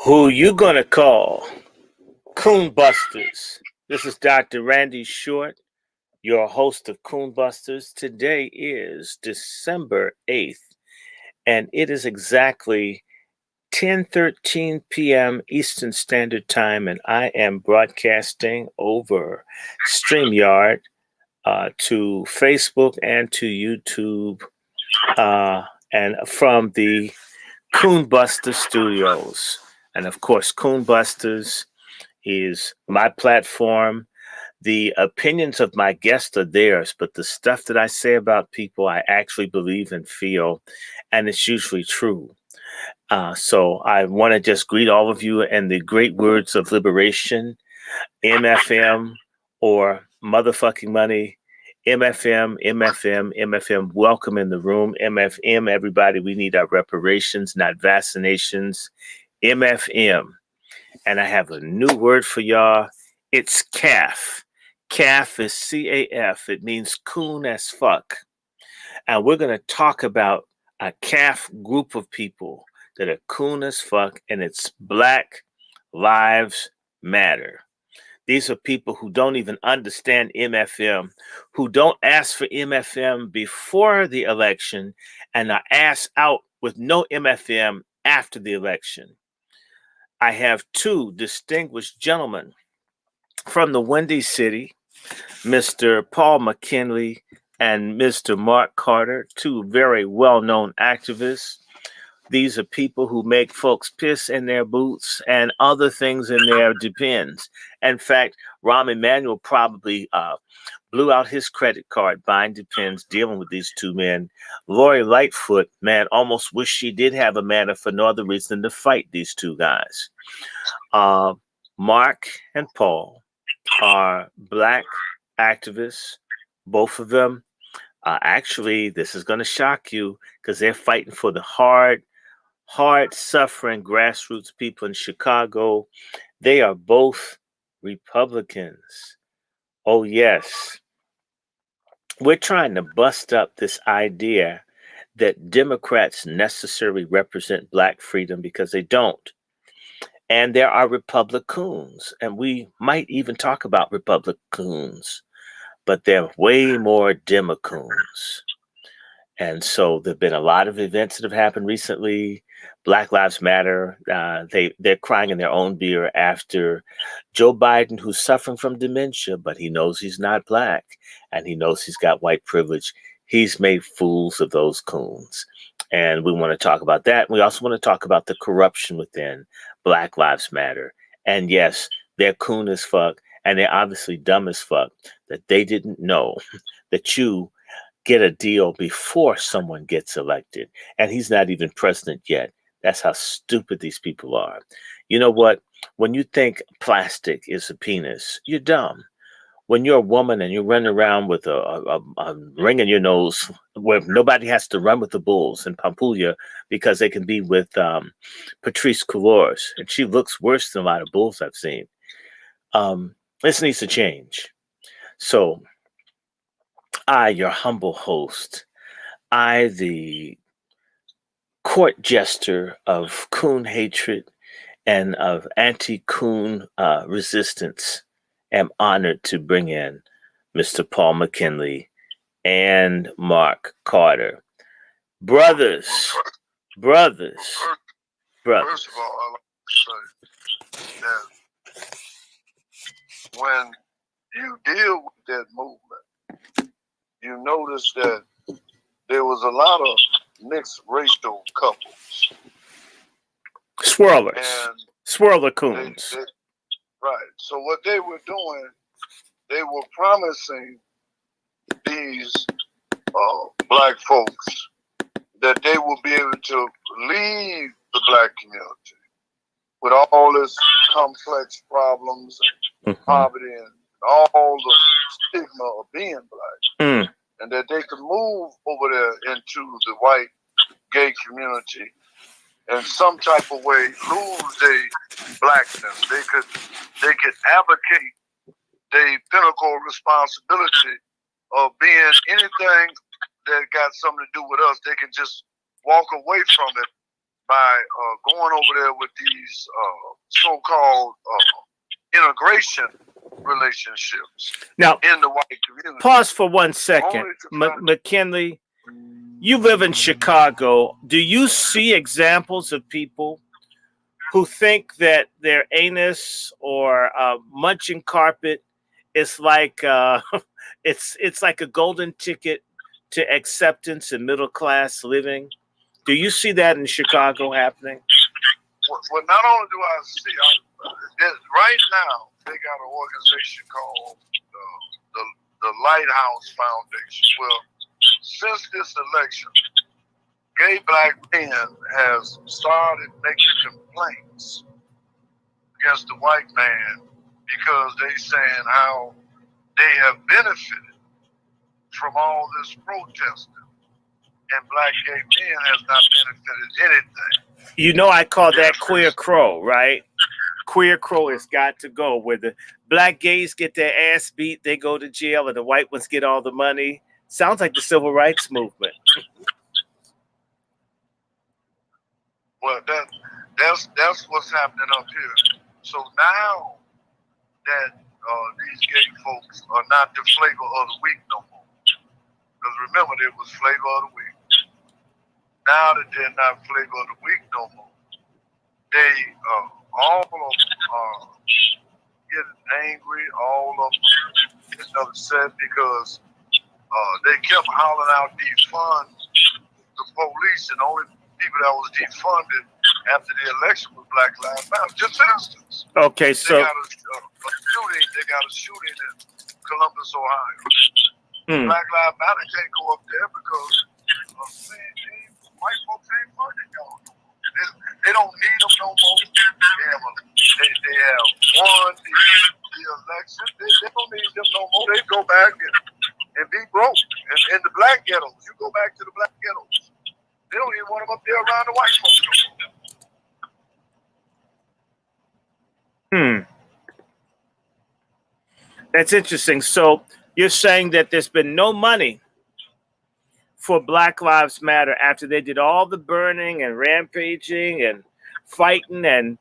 Who you gonna call? Coonbusters. This is Dr. Randy Short, your host of Coonbusters. Today is December 8th, and it is exactly 10:13 p.m. Eastern Standard Time, and I am broadcasting over StreamYard to Facebook and to YouTube, and from the Coonbuster Studios. And of course, Coonbusters is my platform. The opinions of my guests are theirs, but the stuff that I say about people, I actually believe and feel, and it's usually true. So I want to just greet all of you in the great words of liberation, MFM or motherfucking money. MFM, MFM, MFM, welcome in the room. MFM, everybody, we need our reparations, not vaccinations. MFM. And I have a new word for y'all. It's CAF. CAF is CAF. It means coon as fuck. And we're going to talk about a CAF group of people that are coon as fuck, and it's Black Lives Matter. These are people who don't even understand MFM, who don't ask for MFM before the election and are asked out with no MFM after the election. I have two distinguished gentlemen from the Windy City, Mr. Paul McKinley and Mr. Mark Carter, two very well-known activists. These are people who make folks piss in their boots and other things in their depends. In fact, Rahm Emanuel probably blew out his credit card buying depends dealing with these two men. Lori Lightfoot, man, almost wish she did have a manner for no other reason to fight these two guys. Mark and Paul are Black activists. Both of them, actually, this is going to shock you because they're fighting for the hard suffering grassroots people in Chicago. They are both Republicans. Oh, yes. We're trying to bust up this idea that Democrats necessarily represent Black freedom because they don't. And there are Republicans, and we might even talk about Republicans, but they're way more Democrats. And so there have been a lot of events that have happened recently. Black Lives Matter. They're crying in their own beer after Joe Biden, who's suffering from dementia, but he knows he's not Black, and he knows he's got white privilege. He's made fools of those coons. And we want to talk about that. We also want to talk about the corruption within Black Lives Matter. And yes, they're coon as fuck, and they're obviously dumb as fuck that they didn't know that you get a deal before someone gets elected, and he's not even president yet. That's how stupid these people are. You know what? When you think plastic is a penis, you're dumb. When you're a woman and you're running around with a ring in your nose where nobody has to run with the bulls in Pampulha because they can be with Patrice Cullors, and she looks worse than a lot of bulls I've seen. This needs to change. So I, your humble host, I, the court jester of coon hatred and of anti-coon resistance, am honored to bring in Mr. Paul McKinley and Mark Carter. Brothers. First of all, I like to say that when you deal with that movement, you notice that there was a lot of mixed racial couples. Swirler coons. Right. So what they were doing, they were promising these Black folks that they will be able to leave the Black community with all this complex problems and poverty and all the stigma of being Black. And that they could move over there into the white gay community in some type of way, lose their Blackness. They could advocate their pinnacle responsibility of being anything that got something to do with us. They can just walk away from it by going over there with these so-called integration relationships Now, in the white community. pause for 1 second. McKinley, you live in Chicago. Do you see examples of people who think that their anus or munching carpet is like it's like a golden ticket to acceptance and middle class living? Do you see that in Chicago happening? Well, not only do I see, right now they got an organization called the Lighthouse Foundation. Well, since this election, gay black men has started making complaints against the white man because they saying how they have benefited from all this protesting, and black gay men has not benefited anything. You know, I call that queer crow, right? Queer crow has got to go. Where the black gays get their ass beat, they go to jail, and the white ones get all the money. Sounds like the civil rights movement. Well, that's what's happening up here. So now that these gay folks are not the flavor of the week no more, because remember they was flavor of the week. Now that they're not flavor of the week no more, they all of them are getting angry. All of them getting upset because they kept hollering out defund the police, and the only people that was defunded after the election was Black Lives Matter. Just for instance, okay, so they got a shooting in Columbus, Ohio. Black Lives Matter can't go up there because white folks ain't funding y'all. They don't need them no more. They have won the election. They don't need them no more. They go back and be broke. And the black ghettos, you go back to the black ghettos. They don't even want them up there around the white folks. That's interesting. So you're saying that there's been no money for Black Lives Matter after they did all the burning and rampaging and fighting and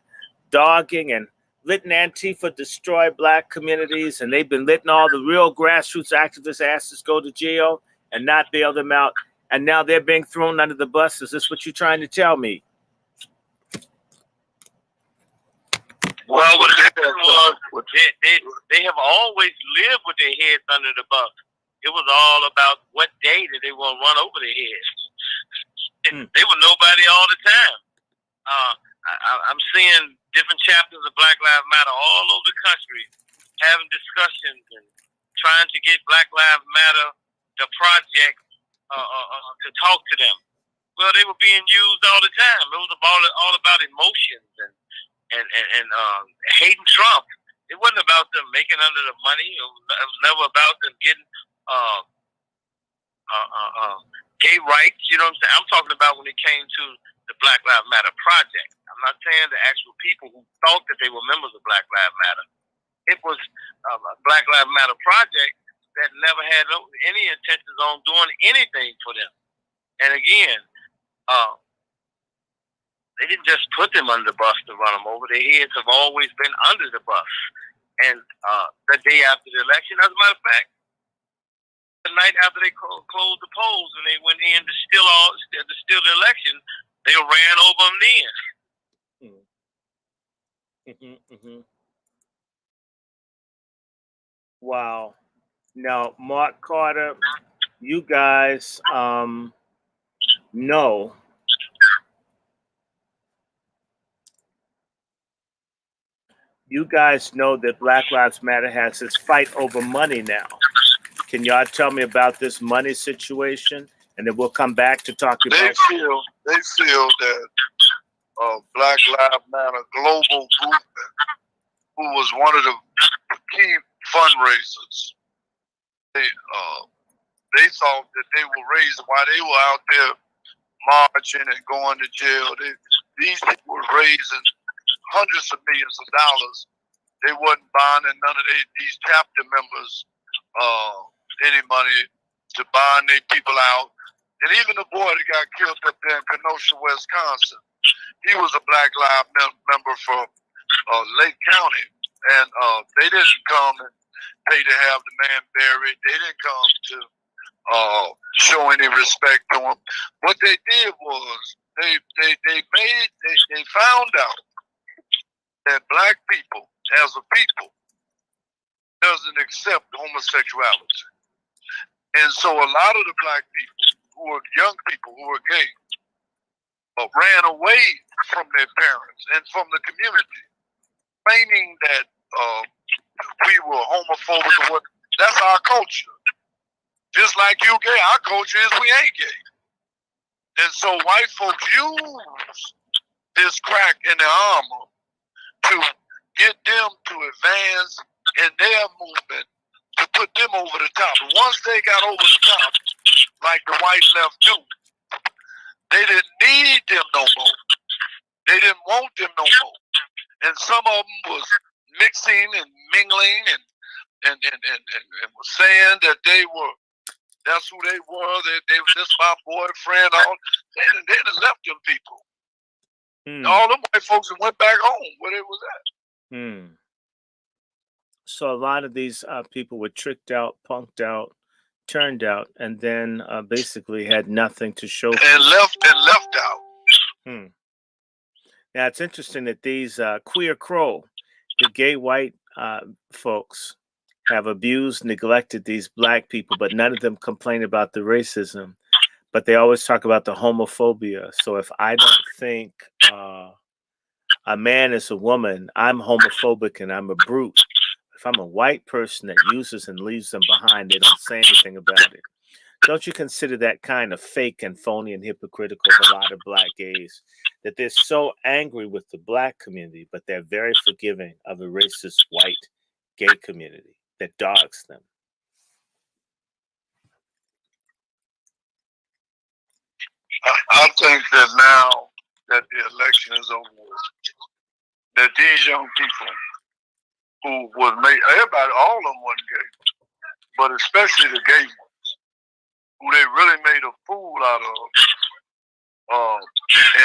dogging and letting Antifa destroy black communities, and they've been letting all the real grassroots activist asses go to jail and not bail them out, and now they're being thrown under the bus. Is this what you're trying to tell me? Well, what happened was they have always lived with their heads under the bus. It was all about what day that they want to run over their heads. They were nobody all the time. I'm seeing different chapters of Black Lives Matter all over the country having discussions and trying to get Black Lives Matter, the project, to talk to them. Well, they were being used all the time. It was all about emotions and hating Trump. It wasn't about them making under the money. It was never about them getting gay rights. You know what I'm saying? I'm talking about when it came to the Black Lives Matter project. I'm not saying the actual people who thought that they were members of Black Lives Matter. It was a Black Lives Matter project that never had any intentions on doing anything for them. And again, they didn't just put them under the bus to run them over. Their heads have always been under the bus. And the day after the election, as a matter of fact, the night after they closed the polls and they went in to steal the election, they ran over them then. Wow. Now, Mark Carter, you guys know that Black Lives Matter has this fight over money now. Can y'all tell me about this money situation? And then we'll come back to talk about. They feel that Black Lives Matter global movement, who was one of the key fundraisers, they thought that they were raising while they were out there marching and going to jail. These people were raising hundreds of millions of dollars. They wasn't bonding none of these chapter members any money to bond their people out. And even the boy that got killed up there in Kenosha, Wisconsin, He was a Black Lives member for Lake County, and they didn't come and pay to have the man buried. They didn't come to show any respect to him. What they did was they found out that black people, as a people, doesn't accept homosexuality, and so a lot of the black people who were young people who were gay ran away from their parents and from the community, claiming that we were homophobic or what. That's our culture. Just like you gay, our culture is we ain't gay. And so white folks use this crack in their armor to get them to advance in their movement, to put them over the top. And once they got over the top, like the white left do, they didn't need them no more. They didn't want them no more. And some of them was mixing and mingling and was saying that they were, that's who they were. They was just my boyfriend. They done left them people. All them white folks went back home where they was at. So a lot of these people were tricked out, punked out, turned out, and then basically had nothing to show for. And left out. Now it's interesting that these queer crow, the gay white folks, have abused, neglected these black people, but none of them complain about the racism. But they always talk about the homophobia. So if I don't think a man is a woman, I'm homophobic and I'm a brute. If I'm a white person that uses and leaves them behind, they don't say anything about it. Don't you consider that kind of fake and phony and hypocritical of a lot of black gays, that they're so angry with the black community, but they're very forgiving of a racist white gay community that dogs them? I think that now that the election is over with, that these young people who was made, everybody, all of them wasn't gay, but especially the gay ones, who they really made a fool out of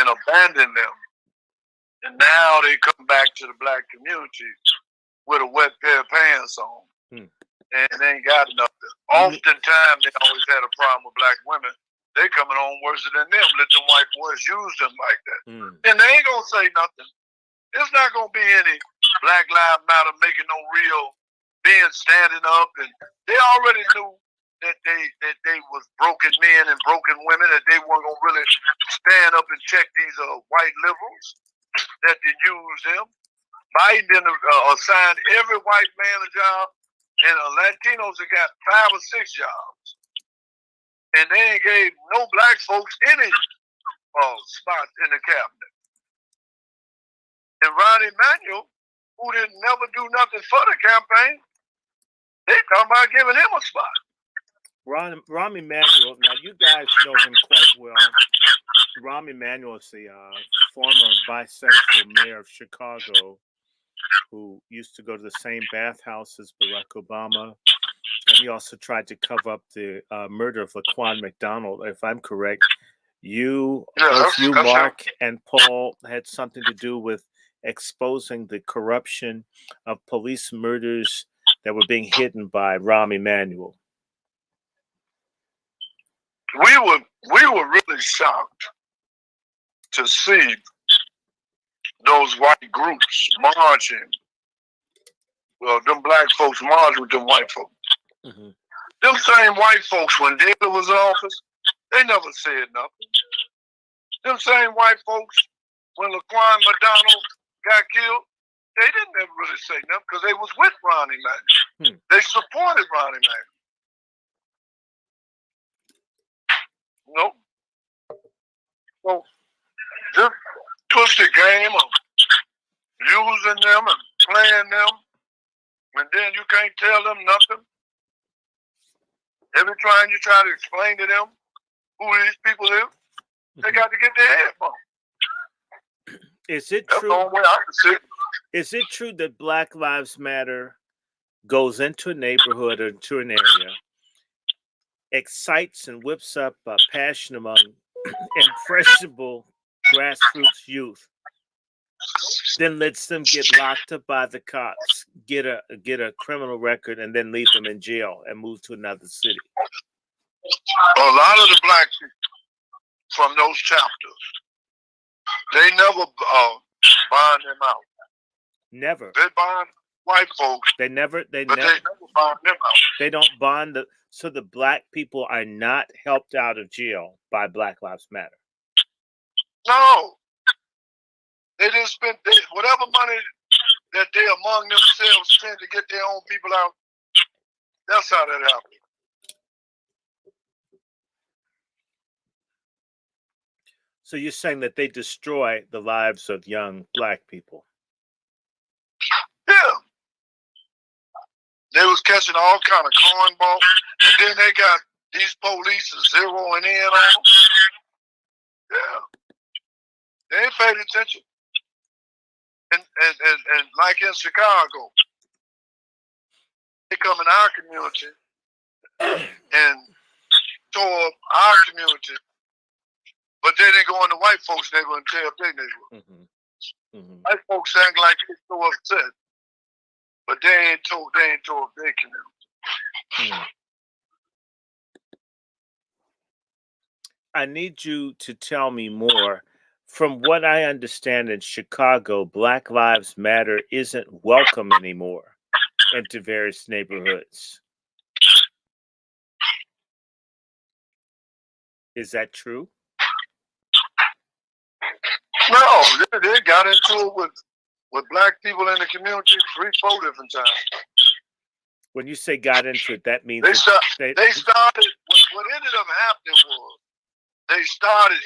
and abandoned them. And now they come back to the black community with a wet pair of pants on. And they ain't got nothing. Oftentimes, they always had a problem with black women. They coming on worse than them. Let them white boys use them like that. And they ain't going to say nothing. There's not going to be any Black Lives Matter making no real being standing up. And they already knew that they was broken men and broken women, that they weren't going to really stand up and check these white liberals, that they use them. Biden didn't assign every white man a job, and Latinos have got 5 or 6 jobs. And they ain't gave no black folks any spots in the cabinet. And Ron Emanuel, who didn't never do nothing for the campaign, they talking about giving him a spot. Ron Emanuel, now you guys know him quite well. Ron Emanuel is the former bisexual mayor of Chicago, who used to go to the same bathhouse as Barack Obama. And he also tried to cover up the murder of Laquan McDonald. If I'm correct, both you, Mark, and Paul had something to do with exposing the corruption of police murders that were being hidden by Rahm Emanuel. We were really shocked to see those white groups marching. Well, them black folks march with them white folks. Them same white folks, when David was in office, they never said nothing. Them same white folks, when Laquan McDonald got killed, they didn't ever really say nothing because they was with Ronnie Emanuel. They supported Ronnie Emanuel. Nope. So, this twisted game of using them and playing them, and then you can't tell them nothing. Every time you try to explain to them who these people is, they got to get their head bumped. Is it That's true? the only way I can see it. Is it true that Black Lives Matter goes into a neighborhood or into an area, excites and whips up passion among impressionable grassroots youth, then lets them get locked up by the cops, get a criminal record, and then leave them in jail and move to another city. A lot of the black people from those chapters, they never bond them out. Never. They bond white folks. They never They never bond them out. They don't bond so the black people are not helped out of jail by Black Lives Matter. No. They didn't spend whatever money that they among themselves spend to get their own people out. That's how that happened. So you're saying that they destroy the lives of young black people? Yeah. They was catching all kind of cornball, and then they got these police zeroing in on them. Yeah. They ain't paid attention. And like in Chicago, they come in our community and tore up our community, but they didn't go into white folks' neighborhood and tear up their neighborhood. Mm-hmm. Mm-hmm. White folks act like they so upset, but they ain't tore up their community. Mm. I need you to tell me more. From what I understand, in Chicago, Black Lives Matter isn't welcome anymore into various neighborhoods. Is that true? No, they got into it with black people in the community 3-4 different times. When you say got into it, that means they started. What ended up happening was they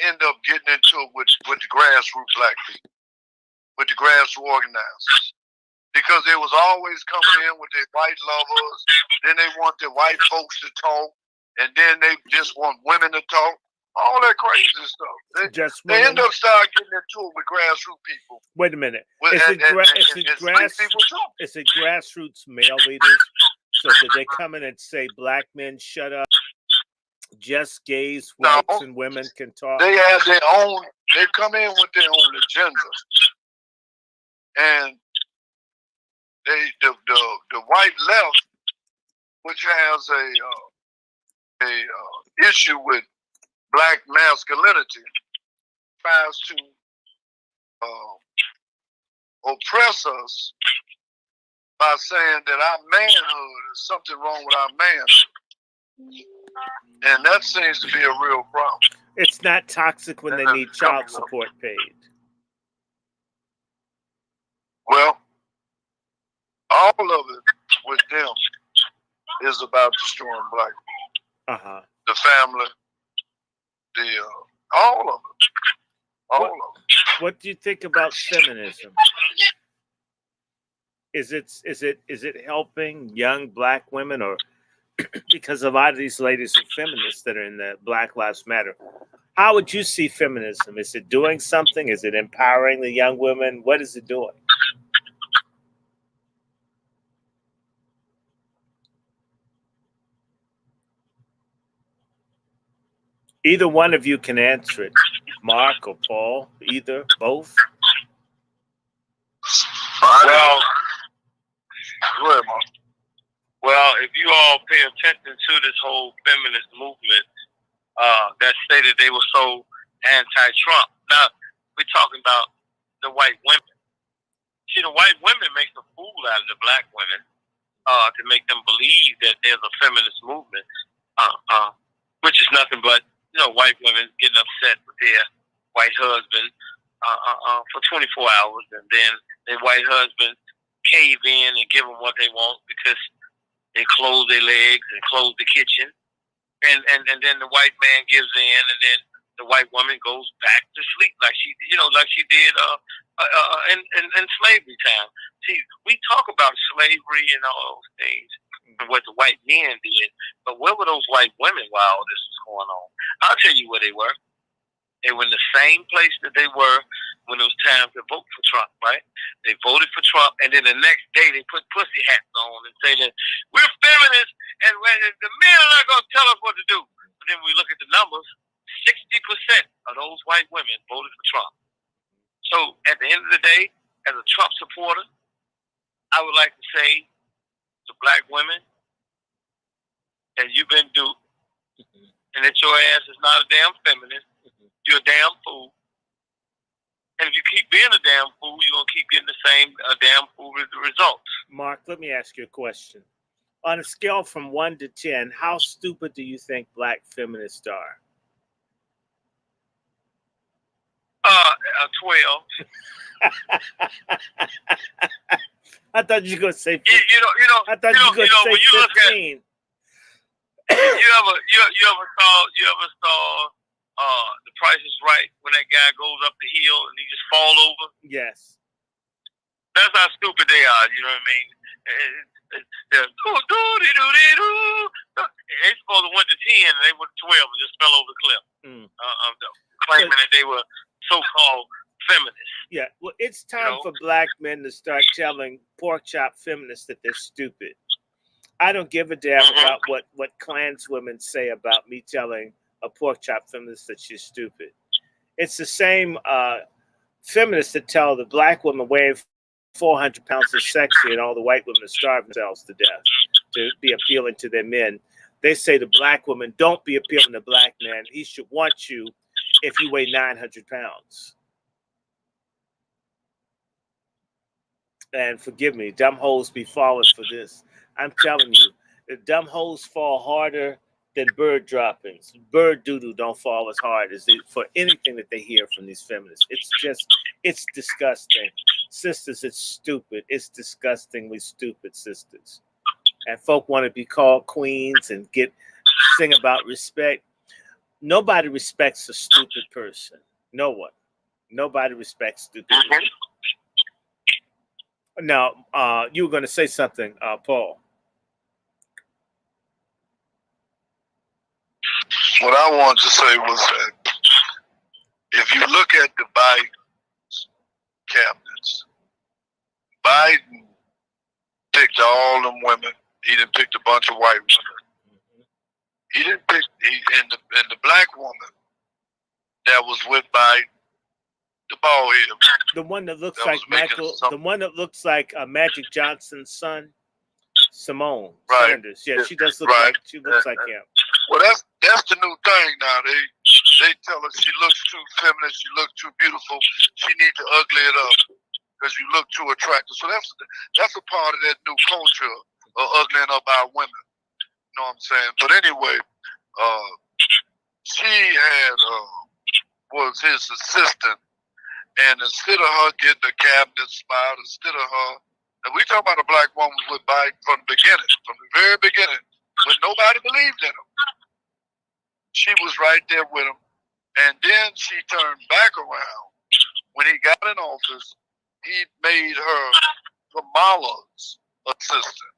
end up getting into it with the grassroots black people, with the grassroots organizers, because they was always coming in with their white lovers. Then they want the white folks to talk, and then they just want women to talk. All that crazy stuff. They end up start getting into it with grassroots people. Wait a minute. Is it grassroots male leaders? So did they come in and say, black men, shut up? Just gays, whites, and women can talk? They have their own, they come in with their own agenda. And the white left, which has a issue with black masculinity, tries to oppress us by saying that our manhood is something wrong with our manhood. And that seems to be a real problem. It's not toxic when they need child support paid. Well, all of it with them is about destroying black people. Uh-huh. The family, all of it. All of it. What do you think about feminism? Is it helping young black women, or because a lot of these ladies are feminists that are in the Black Lives Matter? How would you see feminism? Is it doing something? Is it empowering the young women? What is it doing? Either one of you can answer it. Mark or Paul, either, both. Well, go ahead, Mark. Well, if you all pay attention to this whole feminist movement that stated they were so anti-Trump. Now, we're talking about the white women. See, the white women make a fool out of the black women to make them believe that there's a feminist movement, which is nothing but, white women getting upset with their white husband for 24 hours, and then their white husband cave in and give them what they want because they close their legs and close the kitchen, and then the white man gives in, and then the white woman goes back to sleep like she did in slavery time. See, we talk about slavery and all those things and what the white men did, but where were those white women while all this was going on? I'll tell you where they were. They were in the same place that they were when it was time to vote for Trump, right? They voted for Trump, and then the next day they put pussy hats on and say that we're feminists, and the men are not going to tell us what to do. But then we look at the numbers, 60% of those white women voted for Trump. So at the end of the day, as a Trump supporter, I would like to say to black women that you've been duped and that your ass is not a damn feminist. You're a damn fool. And if you keep being a damn fool, you're going to keep getting the same damn fool results. Mark, let me ask you a question. On a scale from 1 to 10, how stupid do you think black feminists are? 12. I thought you were going to say 15. I thought you you were going to say when you 15. Look at, you ever saw The Price is Right when that guy goes up the hill and he just fall over? Yes. That's how stupid they are. You know what I mean? They're supposed to went to 10 and they went to 12 and just fell over the cliff. Claiming that they were so-called feminists. Yeah, well, it's time for black men to start telling pork chop feminists that they're stupid. I don't give a damn about what Klanswomen say about me telling a pork chop feminist that she's stupid. It's the same feminists that tell the black woman weighing 400 pounds is sexy and all the white women starve themselves to death to be appealing to their men. They say to black women, don't be appealing to black men. He should want you if you weigh 900 pounds. And forgive me, dumb hoes be falling for this. I'm telling you, the dumb hoes fall harder than bird droppings. Bird doo-doo don't fall as hard as for anything that they hear from these feminists. It's disgusting. Sisters, it's stupid. It's disgustingly stupid, sisters. And folk want to be called queens and sing about respect. Nobody respects a stupid person. No one. Nobody respects stupidity. Now, you were going to say something, Paul. What I wanted to say was that if you look at the Biden cabinets, Biden picked all them women. He didn't pick a bunch of white women. He didn't pick and the black woman that was with Biden, the bald head. The one that looks like Magic Johnson's son, Simone Sanders. Yeah, she does look like him. Well, that's the new thing now. They tell her she looks too feminine, she looks too beautiful, she needs to ugly it up because you look too attractive. So that's a part of that new culture of uglying up our women. You know what I'm saying? But anyway, she was his assistant, and instead of her getting a cabinet spot, instead of her, and we talk about a black woman with Biden from the beginning, from the very beginning, when nobody believed in him. She was right there with him. And then she turned back around. When he got in office, he made her Kamala's assistant.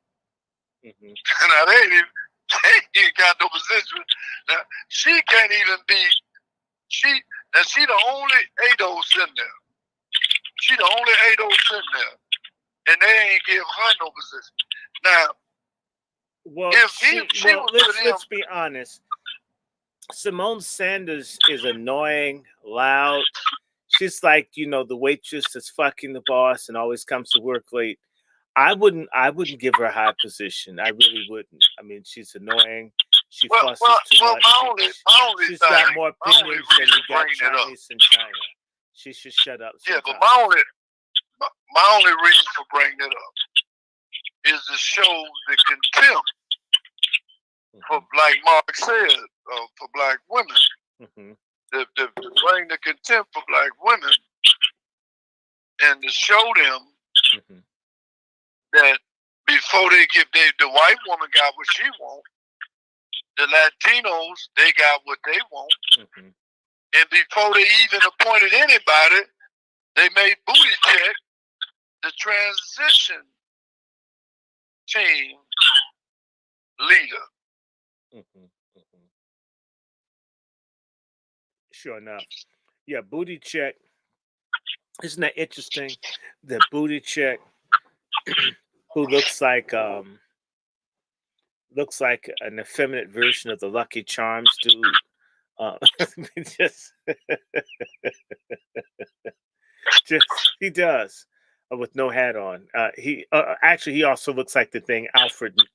Now, they ain't got no position. Now, she can't even be, she the only ADO sitting there. She the only ADO sitting there. And they ain't give her no position. Now, well, let's be honest. Simone Sanders is annoying, loud. She's like, the waitress that's fucking the boss and always comes to work late. I wouldn't give her a high position. I really wouldn't. I mean, she's annoying. She fusses too much. She's got more opinions than you got Chinese in China. She should shut up sometime. Yeah, but my only reason for bringing it up is to show the contempt for, like Mark said, for black women. To bring the contempt for black women and to show them that before they the white woman got what she want, the Latinos, they got what they want. And before they even appointed anybody, they made booty check the transition team leader. Sure enough. Yeah, booty check. Isn't that interesting? The booty check who looks like an effeminate version of the Lucky Charms dude. just, just he does with no hat on. He actually he also looks like the thing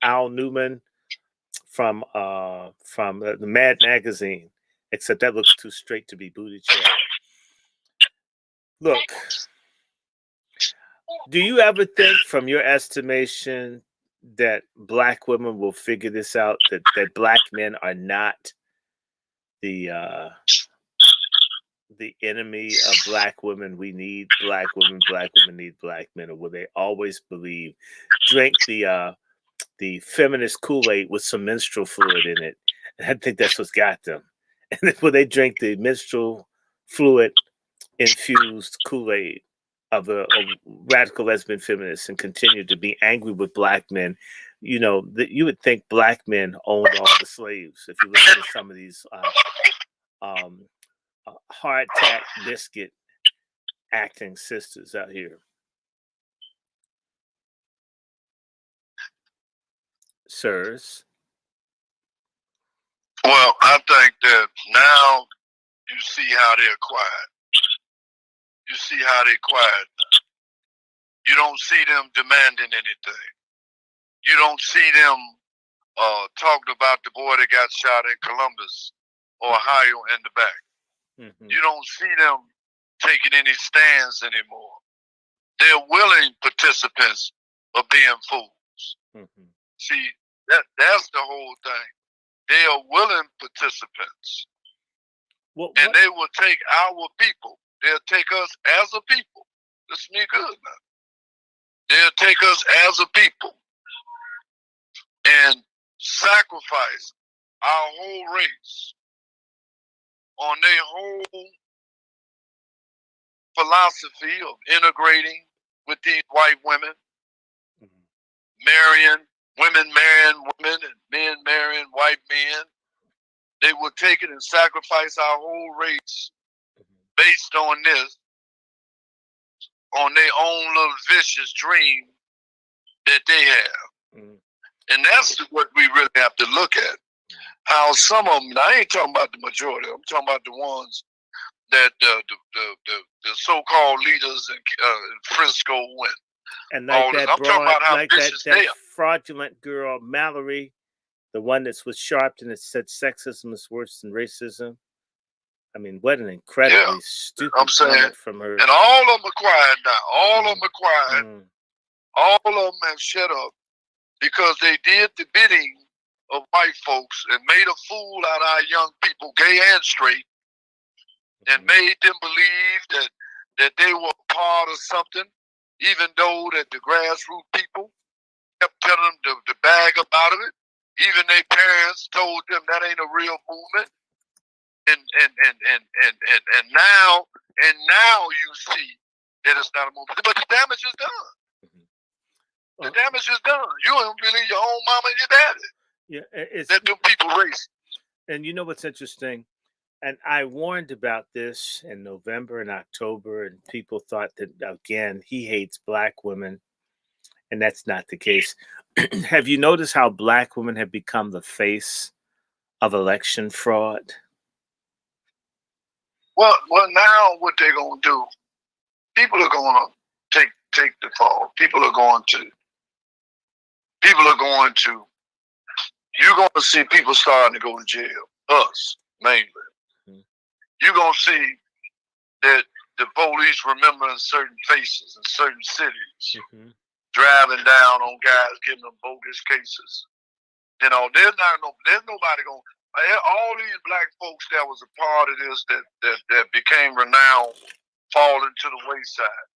Al Newman from the Mad magazine, except that looks too straight to be Buttigieg. Look, do you ever think, from your estimation, that black women will figure this out? That black men are not the enemy of black women? We need black women. Black women need black men. Or will they always believe, drink the feminist Kool-Aid with some menstrual fluid in it? And I think that's what's got them. And then will they drink the menstrual fluid infused Kool-Aid of a radical lesbian feminists and continue to be angry with black men? You know, that you would think black men owned all the slaves if you listen to some of these hardtack biscuit acting sisters out here. Sirs. Well, I think that now you see how they're quiet. You see how they're quiet. You don't see them demanding anything. You don't see them talking about the boy that got shot in Columbus, Ohio, in the back. Mm-hmm. You don't see them taking any stands anymore. They're willing participants of being fools. Mm-hmm. See, that's the whole thing. They are willing participants. And they will take our people. They'll take us as a people. Listen to me good now. They'll take us as a people and sacrifice our whole race on their whole philosophy of integrating with these white women, marrying women and men marrying white men. They will take it and sacrifice our whole race based on this, on their own little vicious dream that they have. And that's what we really have to look at. How some of them, I ain't talking about the majority, I'm talking about the ones that the so-called leaders in Frisco win. And like that I'm talking about how like that fraudulent girl, Mallory, the one that's with Sharpton that said sexism is worse than racism. I mean, what an incredibly stupid comment from her. And all of them are quiet now. All of them are quiet. All of them have shut up because they did the bidding of white folks and made a fool out of our young people, gay and straight, and made them believe that they were part of something, even though that the grassroots people kept telling them to bag up out of it. Even their parents told them that ain't a real movement. And now you see that it's not a movement. But the damage is done. The damage is done. You don't believe your own mama and your daddy. Yeah, that them people race. And you know what's interesting? And I warned about this in November and October, and people thought that, again, he hates black women. And that's not the case. Have you noticed how black women have become the face of election fraud? Well, now what they're going to do, people are going to take the fall. You're going to see people starting to go to jail. Us, mainly. You're going to see that the police remembering certain faces in certain cities, driving down on guys, giving them bogus cases. You know, there's nobody going. All these black folks that was a part of this that became renowned falling to the wayside.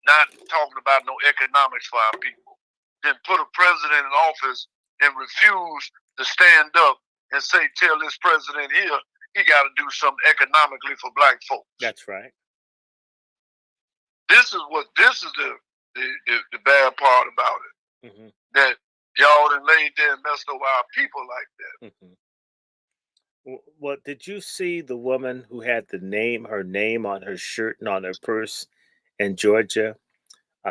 Not talking about no economics for our people. Then put a president in office and refuse to stand up and say, tell this president here, he got to do something economically for black folks. That's right. This is the bad part about it. That y'all done laid there and messed over our people like that. Well, did you see the woman who had her name on her shirt and on her purse in Georgia,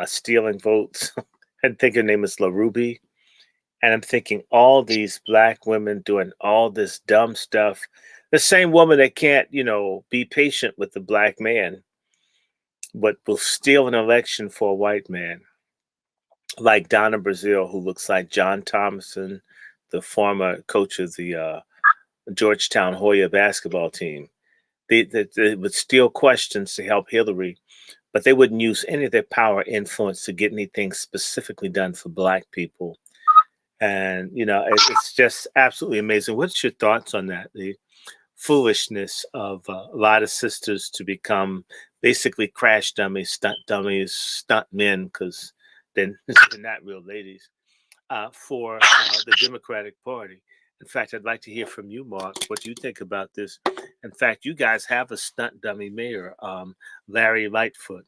stealing votes? I think her name is La Ruby. And I'm thinking all these black women doing all this dumb stuff The same woman that can't, be patient with the black man, but will steal an election for a white man, like Donna Brazile, who looks like John Thomason, the former coach of the Georgetown Hoya basketball team. They would steal questions to help Hillary, but they wouldn't use any of their power influence to get anything specifically done for black people. And, it's just absolutely amazing. What's your thoughts on that? The foolishness of a lot of sisters to become basically crash dummies, stunt men, because they're not real ladies, for the Democratic Party. In fact, I'd like to hear from you, Mark, what you think about this. In fact, you guys have a stunt dummy mayor, Larry Lightfoot.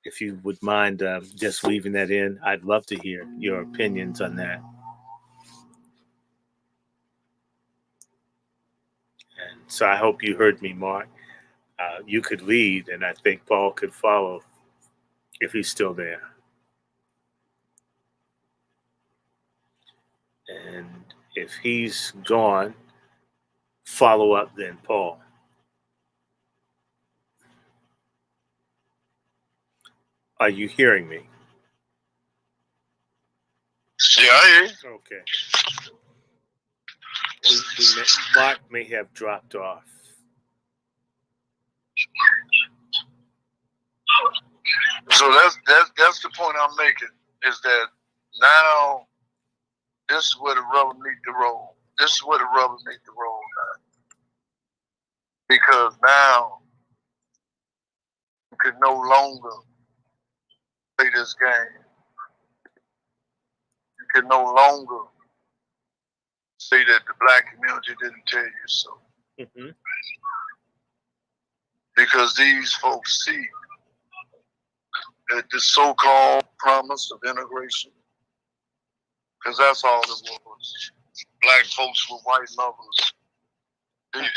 If you would mind just weaving that in, I'd love to hear your opinions on that. And so I hope you heard me, Mark. You could lead, and I think Paul could follow if he's still there. And if he's gone, follow up then, Paul. Are you hearing me? Yeah, I hear you. Okay. Mark may have dropped off. So that's the point I'm making, is that now this is where the rubber meet the road. This is where the rubber meet the road now. Because now you can no longer play this game. You can no longer say that the black community didn't tell you so. Mm-hmm. Because these folks see that the so-called promise of integration, because that's all it was. Black folks with white lovers.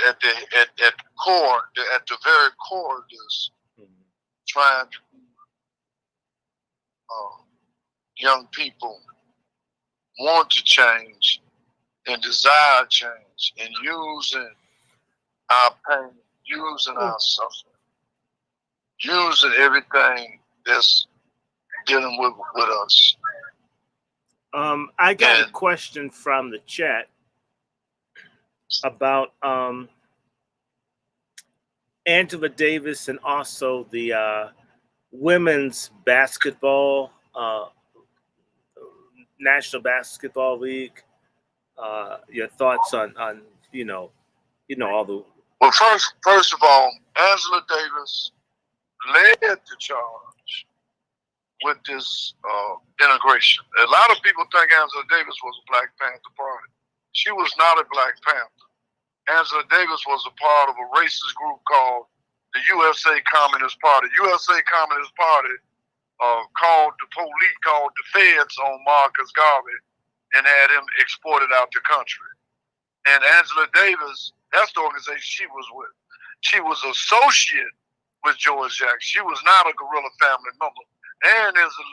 At the core, at the very core of this, trying to young people want to change and desire change, and using our pain, using our suffering, using everything that's dealing with us. I got a question from the chat about Angela Davis and also the women's basketball, National Basketball League. Your thoughts on all the. Well, first of all, Angela Davis led the charge with this integration. A lot of people think Angela Davis was a Black Panther party. She was not a Black Panther. Angela Davis was a part of a racist group called the USA Communist Party. USA Communist Party called the feds on Marcus Garvey and had him exported out the country. And Angela Davis, that's the organization she was with. She was associate with George Jackson. She was not a guerrilla family member. And there's a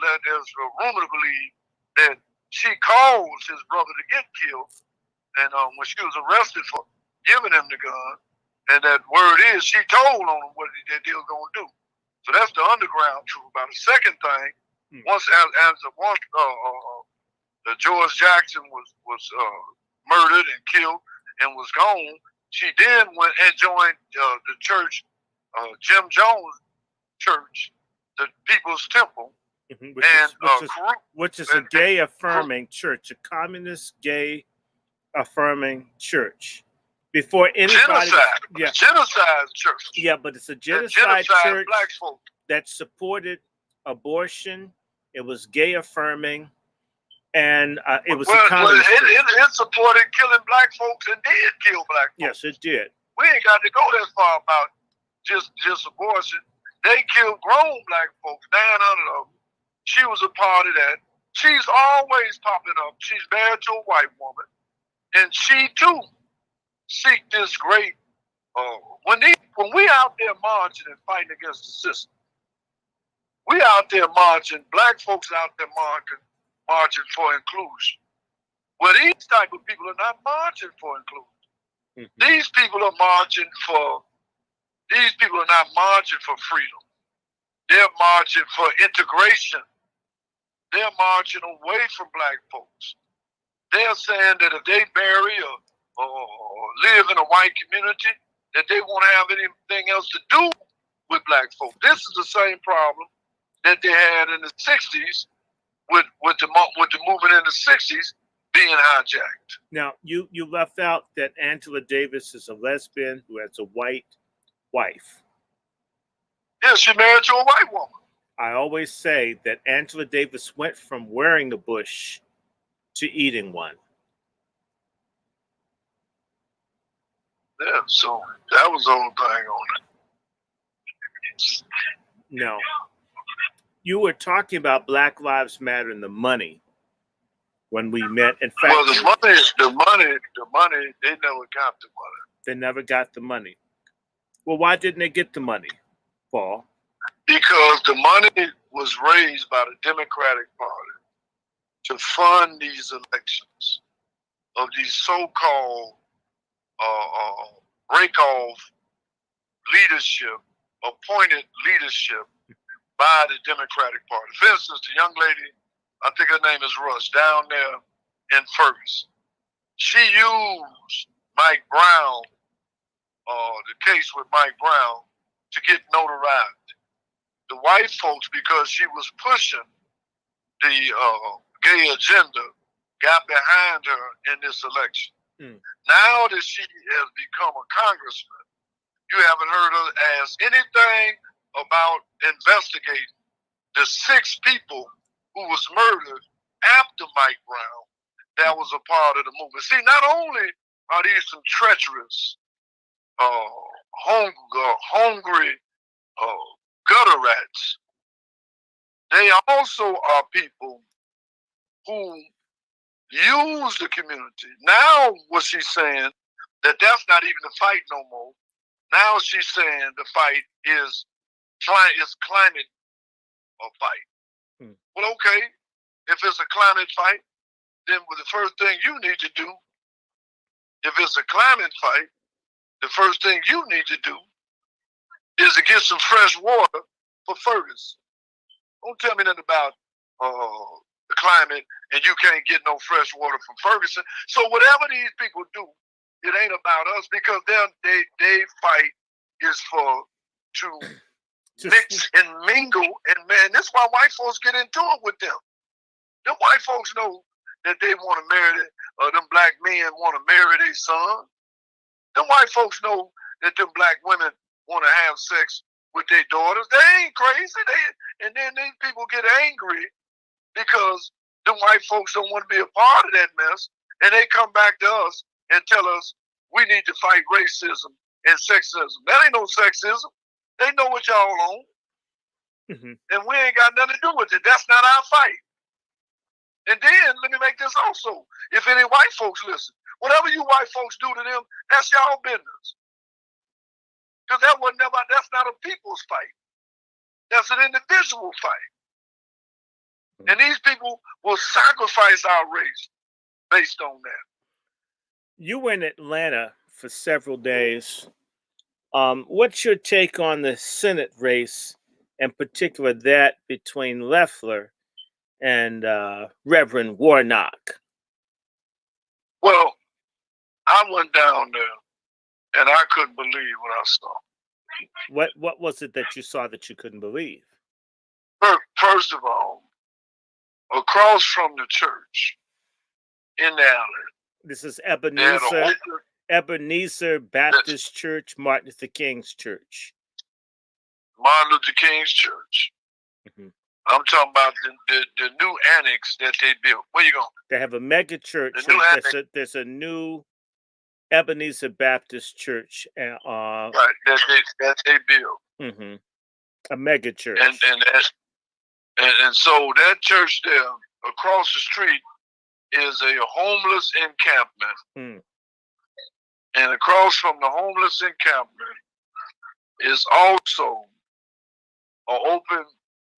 rumor to believe that she caused his brother to get killed. And when she was arrested for giving him the gun, and that word is she told on him what they were going to do. So that's the underground truth about it. The second thing, once George Jackson was murdered and killed and was gone, she then went and joined the church, Jim Jones Church, the People's Temple, which is a gay affirming church, a communist gay affirming church. Before anybody, genocide church. Yeah, but it's a genocide church black folk that supported abortion. It was gay affirming, and it was a communist. It supported killing black folks and did kill black folks. Yes, it did. We ain't got to go that far about just abortion. They killed grown black folks, 900 of them. She was a part of that. She's always popping up. She's married to a white woman, and she too seek this great. When we out there marching and fighting against the system, we out there marching. Black folks out there marching for inclusion. Well, these type of people are not marching for inclusion. These people are marching for. These people are not marching for freedom. They're marching for integration. They're marching away from black folks. They're saying that if they marry or live in a white community, that they won't have anything else to do with black folks. This is the same problem that they had in the 60s with the movement in the 60s being hijacked. Now, you left out that Angela Davis is a lesbian who has a white wife. Yeah, she married to a white woman. I always say that Angela Davis went from wearing the bush to eating one. Yeah, so that was the whole thing on it. No. You were talking about Black Lives Matter and the money when we met. In fact, well, the money, they never got the money. They never got the money. Well, why didn't they get the money, Paul? Because the money was raised by the Democratic Party to fund these elections of these so-called break-off leadership, appointed leadership by the Democratic Party. For instance, the young lady, I think her name is Rush, down there in Ferguson. She used Mike Brown, the case with Mike Brown, to get notoriety. The white folks, because she was pushing the gay agenda, got behind her in this election. Now that she has become a congressman, you haven't heard her ask anything about investigating the 6 people who was murdered after Mike Brown that was a part of the movement. See, not only are these some treacherous, hungry gutter rats, they also are people who use the community. Now what she's saying, that's not even the fight no more. Now she's saying the fight is climate fight. Well, okay, if it's a climate fight, then the first thing you need to do, if it's a climate fight, the first thing you need to do is to get some fresh water for Ferguson. Don't tell me nothing about the climate and you can't get no fresh water from Ferguson. So whatever these people do, it ain't about us, because they fight is to mix and mingle, and man, that's why white folks get into it with them. Them white folks know that they want to marry them black men want to marry their son. Them white folks know that them black women want to have sex with their daughters. They ain't crazy. And then these people get angry because them white folks don't want to be a part of that mess, and they come back to us and tell us we need to fight racism and sexism. That ain't no sexism. They know what y'all on. And we ain't got nothing to do with it. That's not our fight. And then, let me make this also. If any white folks listen, whatever you white folks do to them, that's y'all business. Because that's not a people's fight. That's an individual fight. And these people will sacrifice our race based on that. You were in Atlanta for several days. What's your take on the Senate race, in particular that between Loeffler and Reverend Warnock? Well, I went down there and I couldn't believe what I saw. What was it that you saw that you couldn't believe? First of all, across from the church in the alley. This is Ebenezer Baptist Church, Martin Luther King's church. Martin Luther King's church. I'm talking about the new annex that they built. Where you going? They have a mega church. There's a new Ebenezer Baptist Church. Right, that they built. A mega church. And so that church there across the street is a homeless encampment. And across from the homeless encampment is also an open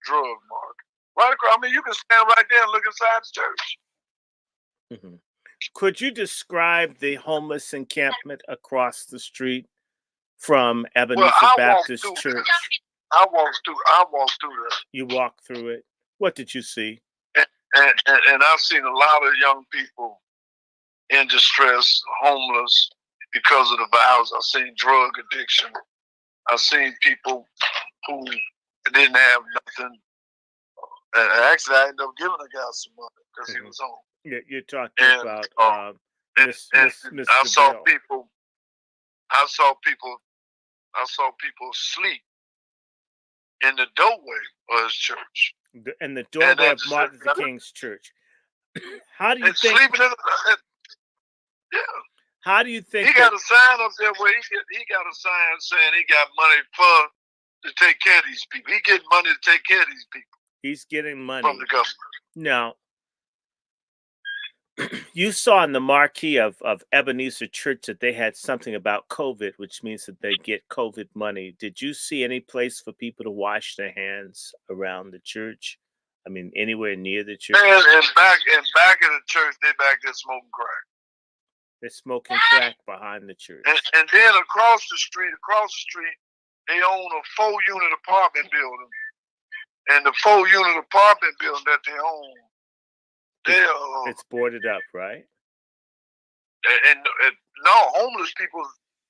drug market. Right across, I mean, you can stand right there and look inside the church. Could you describe the homeless encampment across the street from Ebenezer Baptist Church? I walked through there. You walked through it. What did you see? And I've seen a lot of young people in distress, homeless because of the violence. I've seen drug addiction. I've seen people who didn't have nothing. And actually, I ended up giving a guy some money because he was home. Yeah, you're talking about Miss I saw people. I saw people sleep in the doorway of his church. In the doorway of Martin Luther King's church. How do you think? Yeah. How do you think he got a sign up there where he got a sign saying he got money to take care of these people. He getting money to take care of these people. He's getting money from the government. Now, you saw in the marquee of Ebenezer Church that they had something about COVID, which means that they get COVID money. Did you see any place for people to wash their hands around the church? I mean, anywhere near the church? And back in the church, they back there smoking crack. They're smoking crack behind the church. And then across the street, they own a 4-unit apartment building. And the 4-unit apartment building that they own, it's boarded up, right? And no, homeless people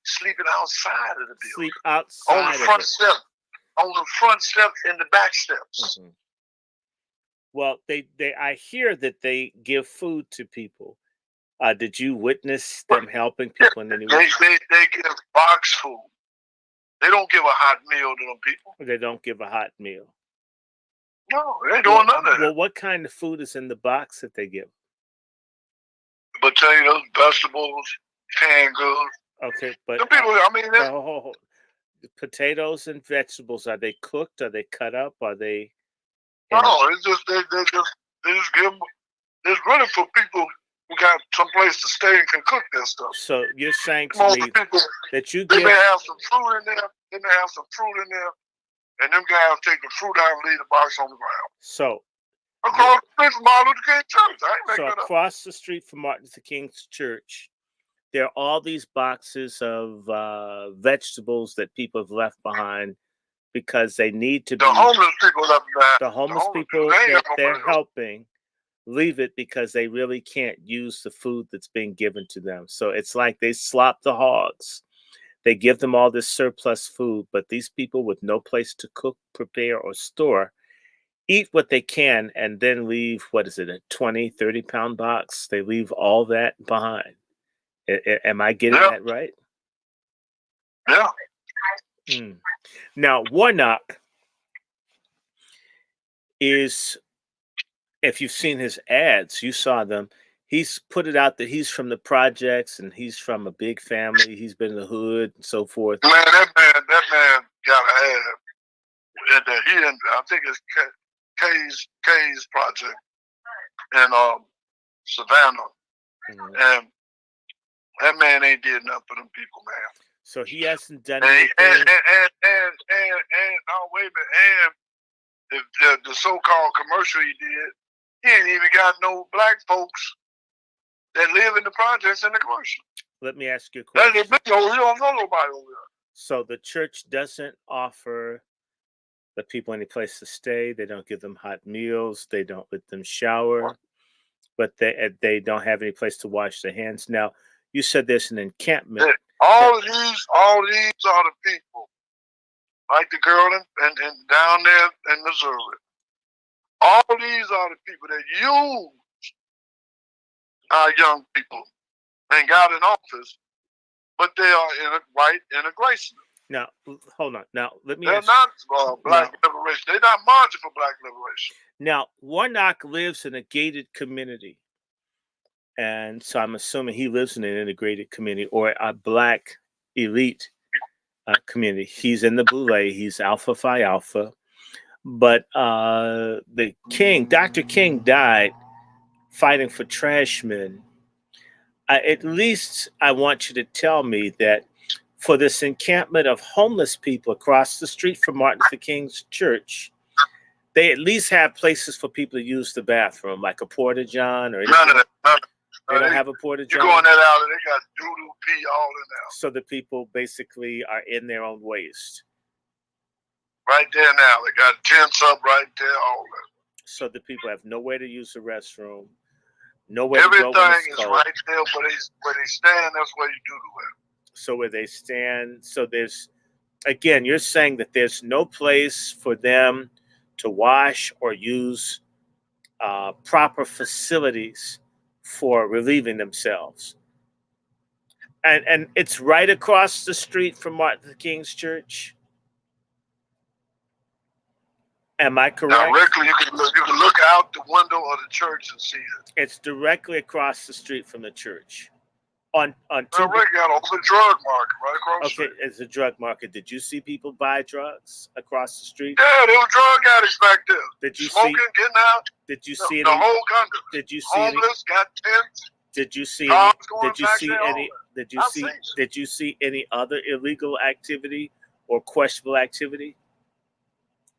sleeping outside of the building. Sleep outside on the front step, on the front steps and the back steps. Mm-hmm. Well, I hear that they give food to people. Did you witness them helping people in any way? They give box food. They don't give a hot meal to them people. They don't give a hot meal. No, they ain't doing none of that. Well, what kind of food is in the box that they give? Potatoes, vegetables, canned goods. Okay, but the people, I mean, potatoes and vegetables, are they cooked? Are they cut up? Are they? No, it's just they just give them. It's really for people who got someplace to stay and can cook that stuff. So you're saying to me that you they may have some fruit in there. And them guys take the fruit out and leave the box on the ground. So across the street from Martin Luther King Church. Across the street from Martin Luther King's church, there are all these boxes of vegetables that people have left behind because they need to be. The homeless people left behind. The homeless people that they're helping leave it because they really can't use the food that's being given to them. So it's like they slop the hogs. They give them all this surplus food, but these people with no place to cook, prepare, or store eat what they can and then leave, a 20, 30-pound box? They leave all that behind. Am I getting that right? Yeah. Now, Warnock is, if you've seen his ads, you saw them. He's put it out that he's from the projects and he's from a big family. He's been in the hood and so forth. Man, that man got an ad. I think it's K's project in Savannah. Mm-hmm. And that man ain't did nothing for them people, man. So he hasn't done anything. And wait a minute. And the so-called commercial he did, he ain't even got no black folks that live in the projects in the commercial. Let me ask you a question. You don't know nobody over there. So the church doesn't offer the people any place to stay. They don't give them hot meals. They don't let them shower. But they don't have any place to wash their hands. Now, you said there's an encampment. All these are the people, like the girl and down there in Missouri. All these are the people that use our young people and got in office, but they are in a grace. Now, hold on. Now, let me. They're not black liberation. They're not marching for black liberation. Now, Warnock lives in a gated community, and so I'm assuming he lives in an integrated community or a black elite community. He's in the Boule. He's Alpha Phi Alpha. But Dr. King died fighting for trash men. At least I want you to tell me that for this encampment of homeless people across the street from Martin Luther King's church, they at least have places for people to use the bathroom, like a porta-john or anything. They don't have a porta You john. go in that alley, they got doo-doo pee all in there. So the people basically are in their own waste. Right there in the alley. Got tents up right there, all that. So the people have nowhere to use the restroom, nowhere Everything to go when it's is cold. right there where they stand, that's where you do the So where they stand, so there's, again, you're saying that there's no place for them to wash or use proper facilities for relieving themselves. And it's right across the street from Martin Luther King's church. Am I correct? Directly, you can look out the window of the church and see it. It's directly across the street from the church. On two. We got an open drug market right across the street. Okay, it's a drug market. Did you see people buy drugs across the street? Yeah, there were drug addicts back there. Did you Smoking, see? getting out. Did you see The any? whole country. Did you see any? Homeless, got tents. Did you see? Cars Any, going did you back see there, any? all Did you I've see? seen it. Did you see any other illegal activity or questionable activity,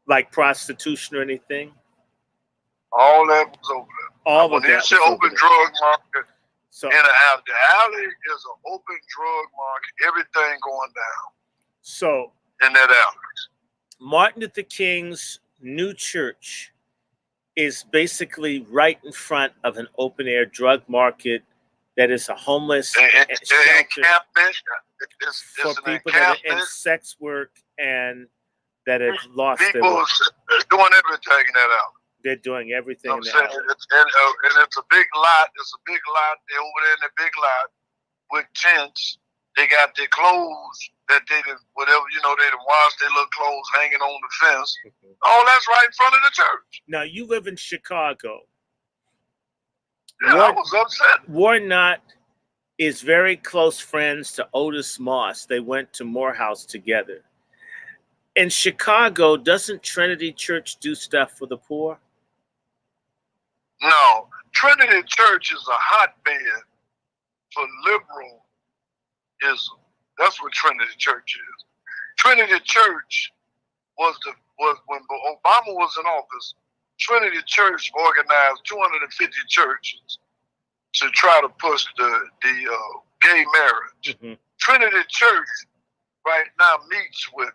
like prostitution or anything? All that was over there. All when of you that say was over open there. drug market, So, in the alley is an open drug market. Everything going down so in that alley. Martin Luther King's new church is basically right in front of an open air drug market that is a homeless And shelter encampment. for It's an people that are in encampment. sex work and that have lost their People life. are doing everything in that alley. They're doing everything You know in what the I'm saying? alley. And it's a big lot. It's a big lot. They're over there in the big lot with tents. They got their clothes that they did, whatever, they done washed their little clothes hanging on the fence. All that's right in front of the church. Now, you live in Chicago. Yeah, I was upset. Warnock is very close friends to Otis Moss. They went to Morehouse together. In Chicago, doesn't Trinity Church do stuff for the poor? No, Trinity Church is a hotbed for liberalism. That's what Trinity Church is. Trinity Church was when Obama was in office. Trinity Church organized 250 churches to try to push the gay marriage. Mm-hmm. Trinity Church right now meets with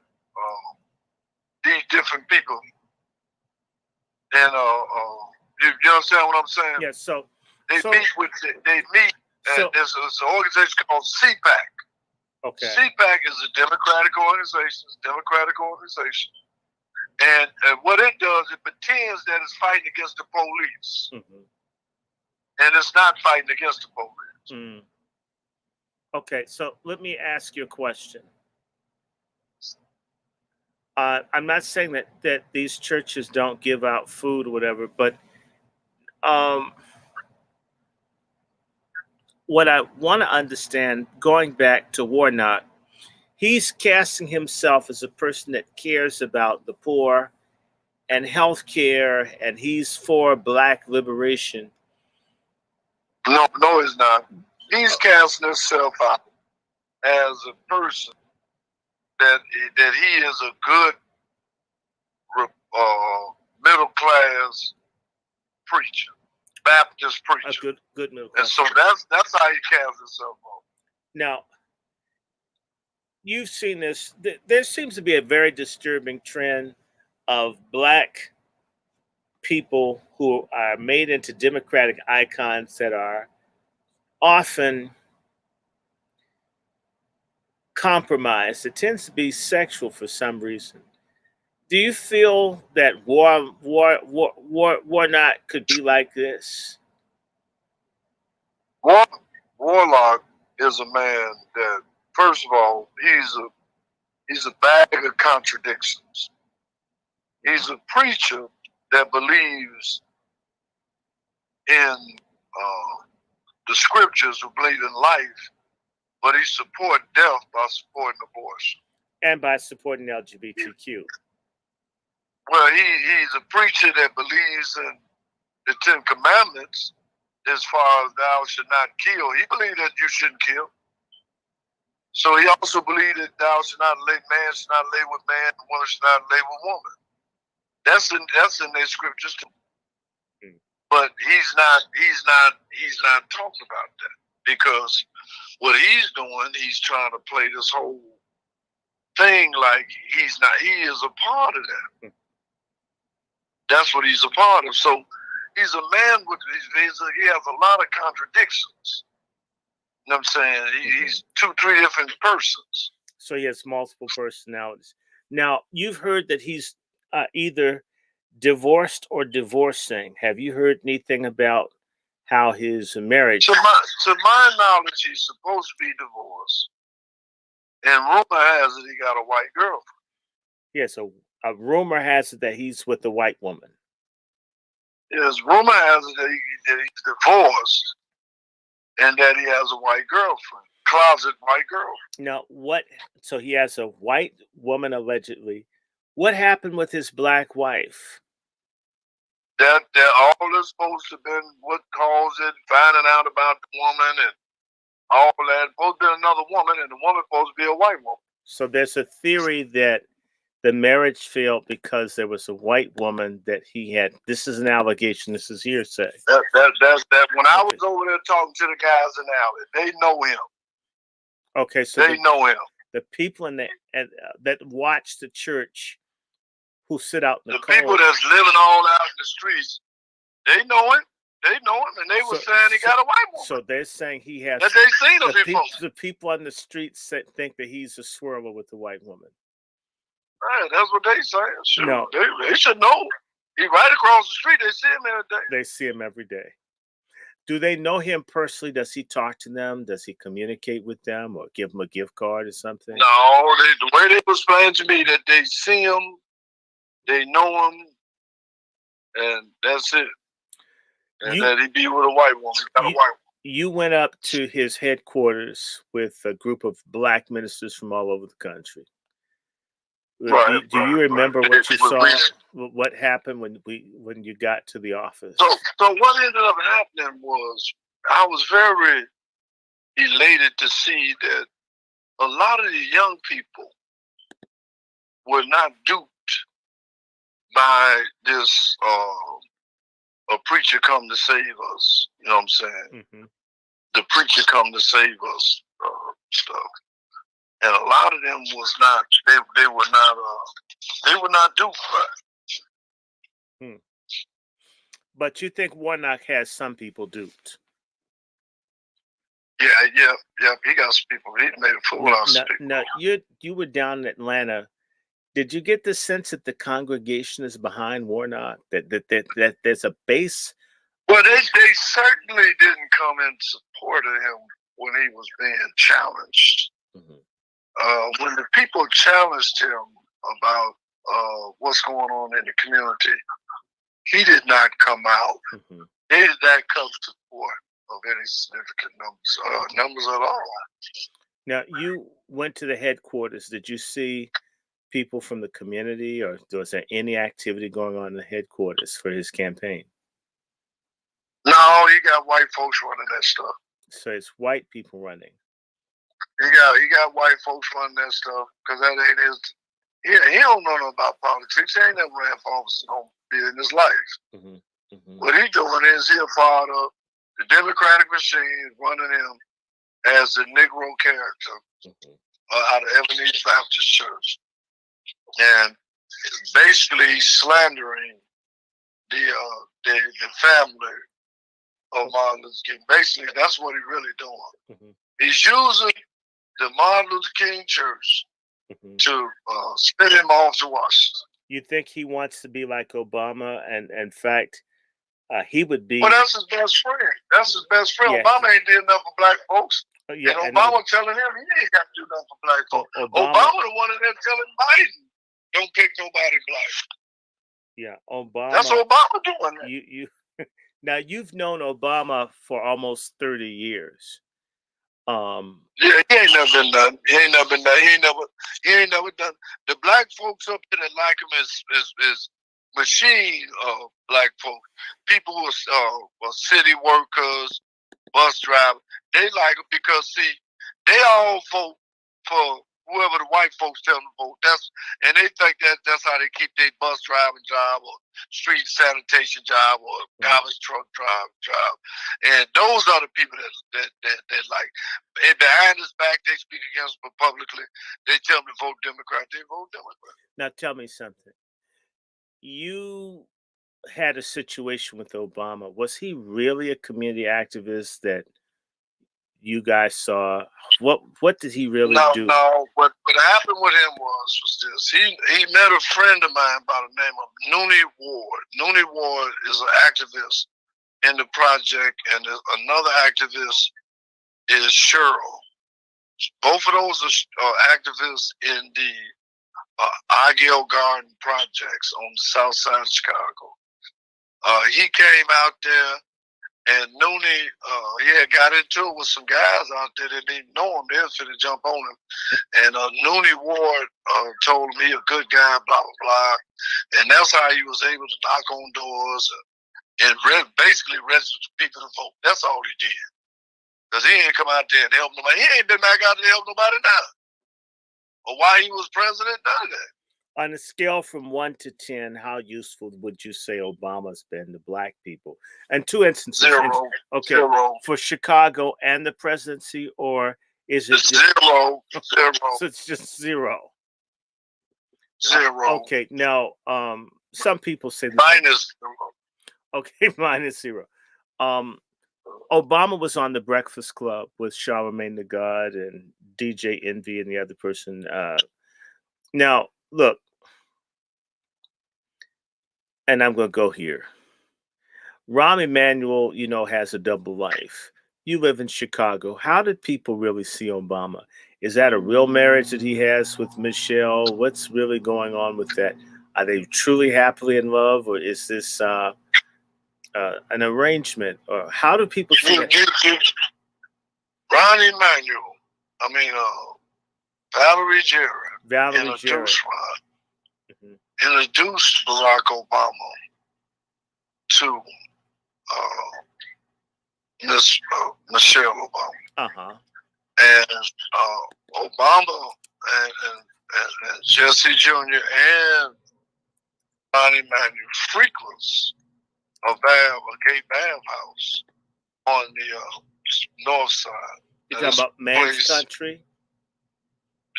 these different people, and you understand what I'm saying? Yeah. So They meet. And there's an organization called CPAC. Okay. CPAC is a Democratic organization. And what it does, it pretends that it's fighting against the police. Mm-hmm. And it's not fighting against the police. Mm. Okay, so let me ask you a question. I'm not saying that these churches don't give out food or whatever, but what I want to understand, going back to Warnock, he's casting himself as a person that cares about the poor and healthcare, and he's for Black liberation. No, he's not. He's casting himself out as a person that he is a good middle class preacher, Baptist preacher. A good middle And class. so that's how he casts himself out. Now, you've seen this. There seems to be a very disturbing trend of Black people who are made into Democratic icons that are often compromised. It tends to be sexual for some reason. Do you feel that Warnock could be like this? Warlock is a man that, first of all, he's a bag of contradictions. He's a preacher that believes in the scriptures, who believe in life, but he supports death by supporting abortion. And by supporting LGBTQ. Well, he's a preacher that believes in the 10 Commandments as far as thou should not kill. He believed that you shouldn't kill. So he also believed that man should not lay with man, woman should not lay with woman. That's in their scriptures too. but he's not talking about that, because what he's doing, he's trying to play this whole thing like he is a part of that. That's what he's a part of. So he's a man with he has a lot of contradictions. You know what I'm saying? He's 2-3 different persons. So he has multiple personalities. Now, you've heard that he's either divorced or divorcing. Have you heard anything about how his marriage? To my knowledge, he's supposed to be divorced. And rumor has it he got a white girlfriend. Yeah, so a rumor has it that he's with a white woman. Yes, rumor has it that he's divorced and that he has a white girlfriend, closet white girlfriend. Now, so he has a white woman allegedly. What happened with his black wife? That all is supposed to have been what caused it, finding out about the woman and all that. Supposed to be another woman, and the woman supposed to be a white woman. So there's a theory that the marriage failed because there was a white woman that he had. This is an allegation. This is hearsay. That's when I was over there talking to the guys in the alley, they know him. Okay, so they know him. The people in that watch the church, who sit out in the cold, people that's living all out in the streets, they know him. They know him, and they were saying he got a white woman. So they're saying he has. That they seen him before. The people on the streets think that he's a swirler with a white woman. Right, that's what they saying. Sure. No. They should know. He's right across the street. They see him every day. They see him every day. Do they know him personally? Does he talk to them? Does he communicate with them or give them a gift card or something? No, the way they was explained to me that they see him, they know him, and that's it. And that he be with a white woman. You went up to his headquarters with a group of black ministers from all over the country. Do you remember what you saw? What happened when you got to the office? So what ended up happening was I was very elated to see that a lot of the young people were not duped by this a preacher come to save us. You know what I'm saying? Mm-hmm. The preacher come to save us stuff. And a lot of them was not. They were not duped by it. But you think Warnock has some people duped? Yeah. He got some people. He made a fool out of some people. Now, you were down in Atlanta. Did you get the sense that the congregation is behind Warnock? That there's a base? Well, they certainly didn't come in support of him when he was being challenged. Mm-hmm. When the people challenged him about what's going on in the community, he did not come out. Mm-hmm. He did not come to support of any significant numbers at all. Now, you went to the headquarters. Did you see people from the community, or was there any activity going on in the headquarters for his campaign? No, he got white folks running that stuff. So it's white people running. He got white folks running that stuff because that ain't his. He don't know nothing about politics. He ain't never ran for office in his life. Mm-hmm. Mm-hmm. What he doing is he a part of the Democratic machine, running him as the Negro character out of Ebenezer Baptist Church, and basically slandering the family of Martin Luther King. Basically, that's what he's really doing. Mm-hmm. He's using the Martin Luther King Church to spin him off to Washington. You think he wants to be like Obama, and in fact, he would be. Well, that's his best friend. Yeah. Obama ain't did enough for black folks. And Obama telling him he ain't got to do nothing for black folks. Obama the one in there telling Biden, don't pick nobody black. Yeah, Obama. That's what Obama doing. You now you've known Obama for almost 30 years. Yeah, he ain't never been done. He ain't never done. The black folks up there that like him is machine black folk. People who are city workers, bus drivers. They like him because see, they all vote for whoever the white folks tell them to vote. And they think that's how they keep their bus driving job or street sanitation job or garbage truck job. And those are the people that like, and behind his back, they speak against him publicly. They tell them to vote Democrat. They vote Democrat. Now tell me something. You had a situation with Obama. Was he really a community activist that you guys saw? What did he really do? No. What happened with him was this. He met a friend of mine by the name of Noonie Ward. Noonie Ward is an activist in the project, and another activist is Cheryl. Both of those are activists in the Argyle Garden projects on the south side of Chicago. He came out there, and Noonie, he had got into it with some guys out there that didn't know him. They was finna jump on him. And Noonie Ward told him he a good guy, blah, blah, blah. And that's how he was able to knock on doors and basically register people to vote. That's all he did. Because he ain't come out there and help nobody. He ain't been back out there to help nobody now. But while he was president, none of that. On a scale from 1 to 10, how useful would you say Obama's been to black people? And two instances. 0. Okay. 0. For Chicago and the presidency, or is it just 0? 0. So it's just 0. 0. Okay. Now, some people say minus 0. Okay, minus 0. Obama was on the Breakfast Club with Charlamagne the God and DJ Envy and the other person. Now, look, and I'm going to go here. Rahm Emanuel, has a double life. You live in Chicago. How did people really see Obama? Is that a real marriage that he has with Michelle? What's really going on with that? Are they truly happily in love, or is this an arrangement? Or how do people see that? Rahm Emanuel, Valerie Jarrett, introduced Barack Obama to Miss Michelle Obama. And Obama and Jesse Jr. and Rahm Emanuel frequents a gay bathhouse on the north side. You're talking about Man's Country?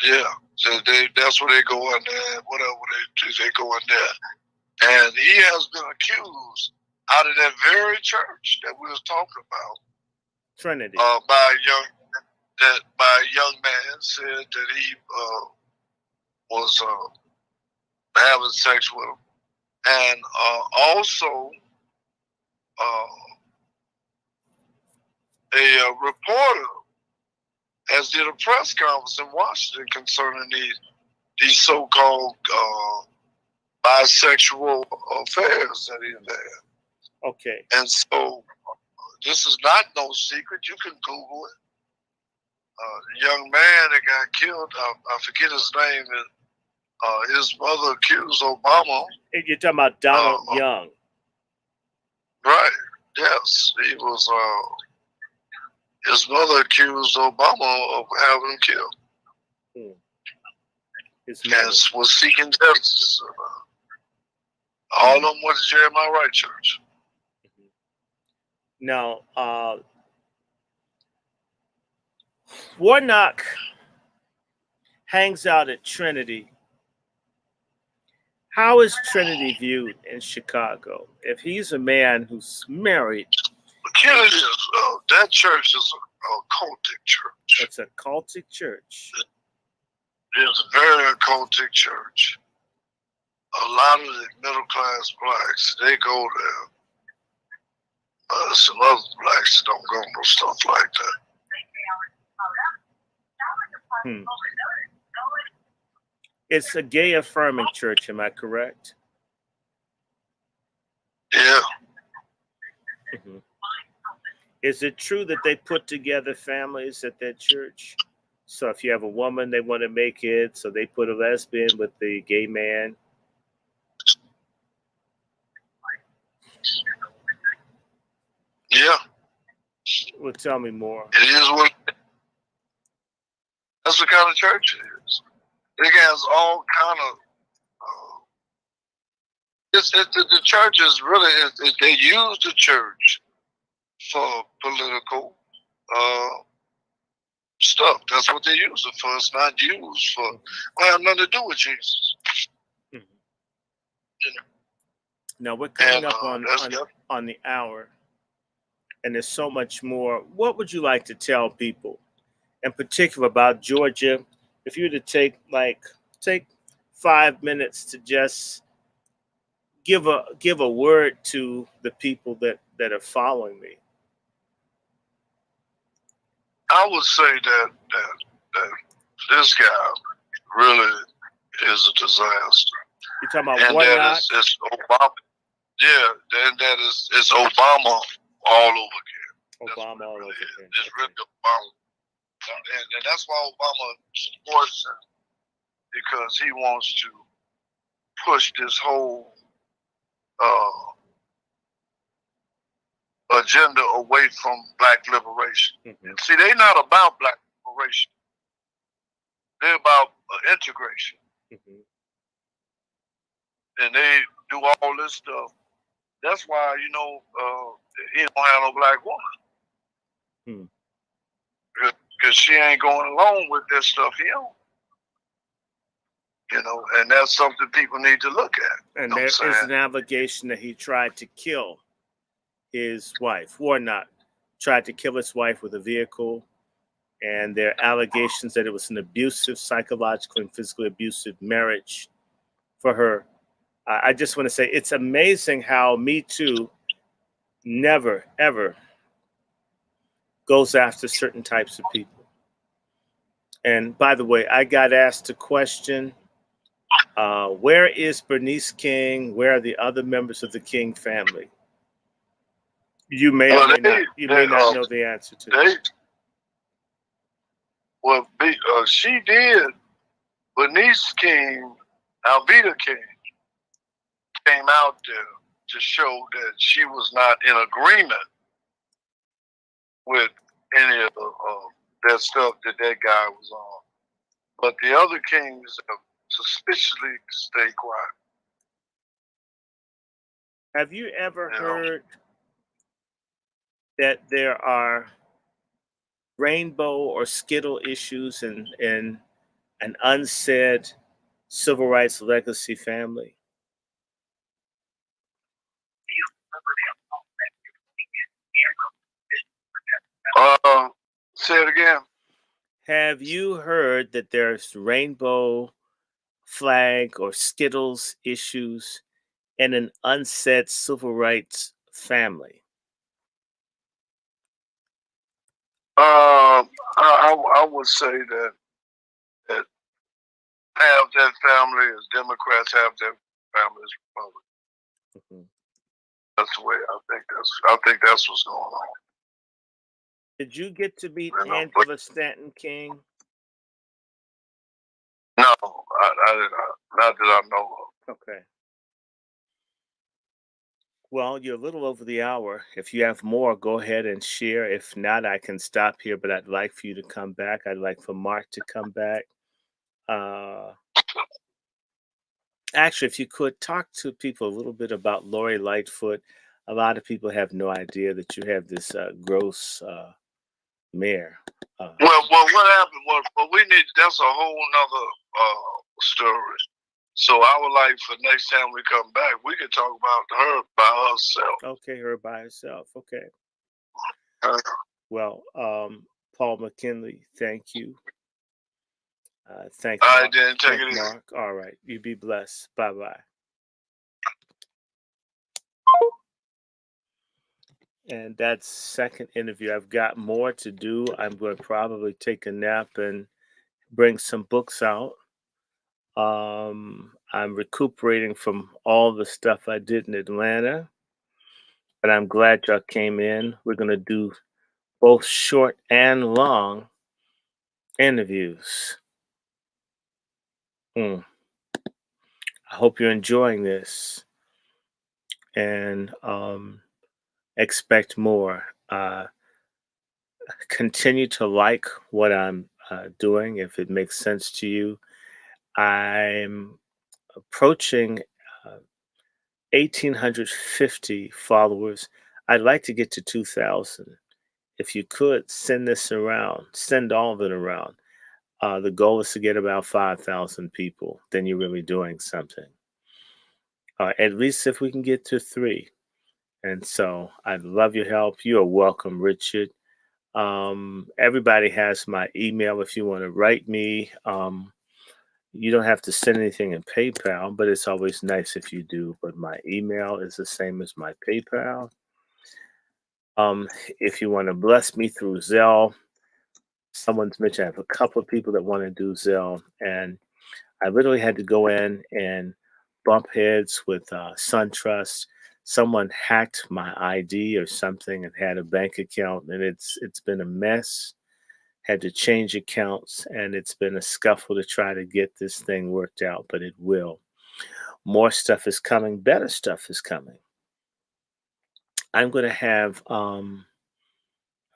Yeah, so that's where they go in there. Whatever they go in there, and he has been accused out of that very church that we was talking about, Trinity, by a young man said that he was having sex with him, and also a reporter has did a press conference in Washington concerning these so-called bisexual affairs that he had. Okay. And so this is not no secret. You can Google it. The young man that got killed, I forget his name, and his mother accused Obama. You're talking about Donald Young. Right. Yes. He was... his mother accused Obama of having him killed. His mother. And was seeking justice. All of them went to Jeremiah Wright Church. Now, Warnock hangs out at Trinity. How is Trinity viewed in Chicago? If he's a man who's married, that church is a cultic church. It's a cultic church. It's a very cultic church. A lot of the middle class blacks, they go there. Some other blacks don't go no stuff like that. It's a gay affirming church, am I correct? Yeah. Is it true that they put together families at that church? So if you have a woman, they want to make it, so they put a lesbian with the gay man? Yeah. Well, tell me more. It is what... That's the kind of church it is. it has all kind of. The church is really they use the church for political stuff. That's what they use it for. It's not used for. Well, have nothing to do with Jesus. Mhm. You know. Now we're coming And, up on the hour, and there's so much more. What would you like to tell people, in particular about Georgia? If you were to take 5 minutes to just give a word to the people that are following me. I would say that this guy really is a disaster. You're talking about And what that not? is Obama. Yeah, and that is Obama all over again. Obama all over again. It's really Obama. And that's why Obama supports him, because he wants to push this whole agenda away from black liberation. Mm-hmm. See, they're not about black liberation. They're about integration. Mm-hmm. And they do all this stuff. That's why, he don't have no black woman. Because she ain't going along with this stuff he owns. And that's something people need to look at. And there is an allegation that he tried to kill his wife. Warnock tried to kill his wife with a vehicle. And there are allegations that it was an abusive, psychological and physically abusive marriage for her. I just want to say it's amazing how Me Too never, ever goes after certain types of people. And by the way, I got asked a question, where is Bernice King? Where are the other members of the King family? You may or may not know the answer to that. She did. Bernice King, Alveda King, came out there to show that she was not in agreement with any of that stuff that guy was on. But the other kings have suspiciously stayed quiet. Have you ever heard that there are rainbow or skittle issues in an unsaid civil rights legacy family? Say it again. Have you heard that there's rainbow flag or skittles issues in an unsaid civil rights family? I would say that half that family is Democrats, half that family is Republicans. Mm-hmm. That's the way I think that's what's going on. Did you get to meet Angela Stanton King? No, I did not. Not that I know of. Okay. Well, you're a little over the hour. If you have more, go ahead and share. If not, I can stop here, but I'd like for you to come back. I'd like for Mark to come back. Actually, if you could talk to people a little bit about Lori Lightfoot. A lot of people have no idea that you have this gross mare. Well, what happened was, that's a whole nother story. So I would like for next time we come back, we can talk about her by herself. Okay, her by herself. Okay. Well, Paul McKinley, thank you. Thank you. I didn't take it. Mark. All right. You be blessed. Bye-bye. And that's second interview. I've got more to do. I'm going to probably take a nap and bring some books out. I'm recuperating from all the stuff I did in Atlanta, but I'm glad y'all came in. We're going to do both short and long interviews. I hope you're enjoying this and expect more. Continue to like what I'm doing if it makes sense to you. I'm approaching 1,850 followers. I'd like to get to 2,000. If you could send this around, send all of it around. The goal is to get about 5,000 people. Then you're really doing something. At least if we can get to 3. And so I'd love your help. You are welcome, Richard. Everybody has my email if you want to write me. You don't have to send anything in PayPal, but it's always nice if you do. But my email is the same as my PayPal. If you want to bless me through Zelle, someone's mentioned I have a couple of people that want to do Zelle, and I literally had to go in and bump heads with SunTrust. Someone hacked my ID or something and had a bank account, and it's been a mess. Had to change accounts, and it's been a scuffle to try to get this thing worked out, but it will. More stuff is coming. Better stuff is coming. I'm going to have a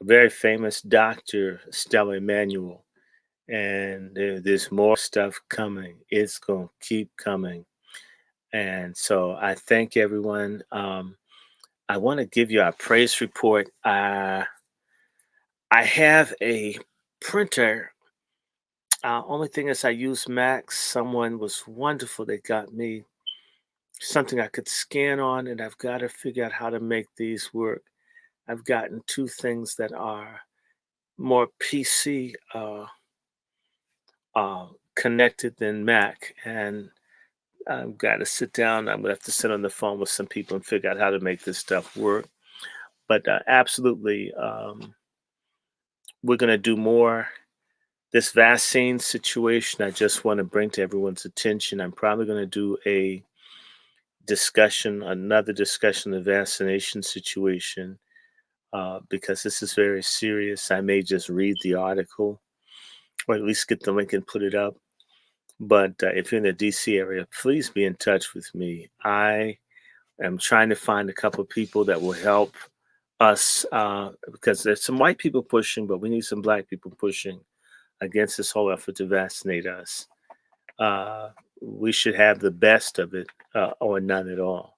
very famous doctor, Stella Emanuel, and there's more stuff coming. It's going to keep coming. And so I thank everyone. I want to give you a praise report. I have a printer. Only thing is, I use Macs. Someone was wonderful. They got me something I could scan on, and I've got to figure out how to make these work. I've gotten 2 things that are more PC connected than Mac, and I've got to sit down. I'm gonna have to sit on the phone with some people and figure out how to make this stuff work. But absolutely, we're gonna do more. This vaccine situation, I just want to bring to everyone's attention. I'm probably going to do a discussion, another discussion of the vaccination situation, because this is very serious. I may just read the article or at least get the link and put it up. But if you're in the DC area, please be in touch with me. I am trying to find a couple of people that will help us, because there's some white people pushing, but we need some black people pushing against this whole effort to vaccinate us. We should have the best of it, or none at all.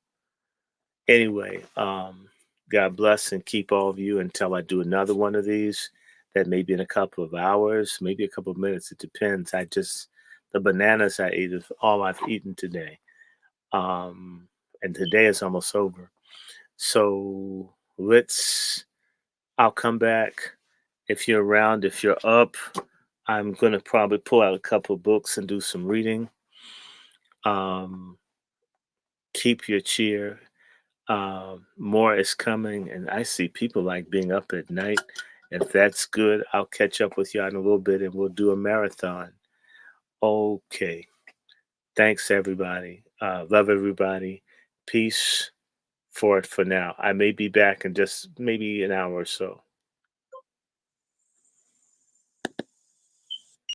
Anyway, God bless and keep all of you until I do another one of these. That may be in a couple of hours, maybe a couple of minutes. It depends. The bananas I ate is all I've eaten today. And today is almost over. So I'll come back. If you're around, if you're up, I'm going to probably pull out a couple of books and do some reading. Keep your cheer. More is coming, and I see people like being up at night. If that's good, I'll catch up with you in a little bit and we'll do a marathon. Okay. Thanks, everybody. Love everybody. Peace for now. I may be back in just maybe an hour or so.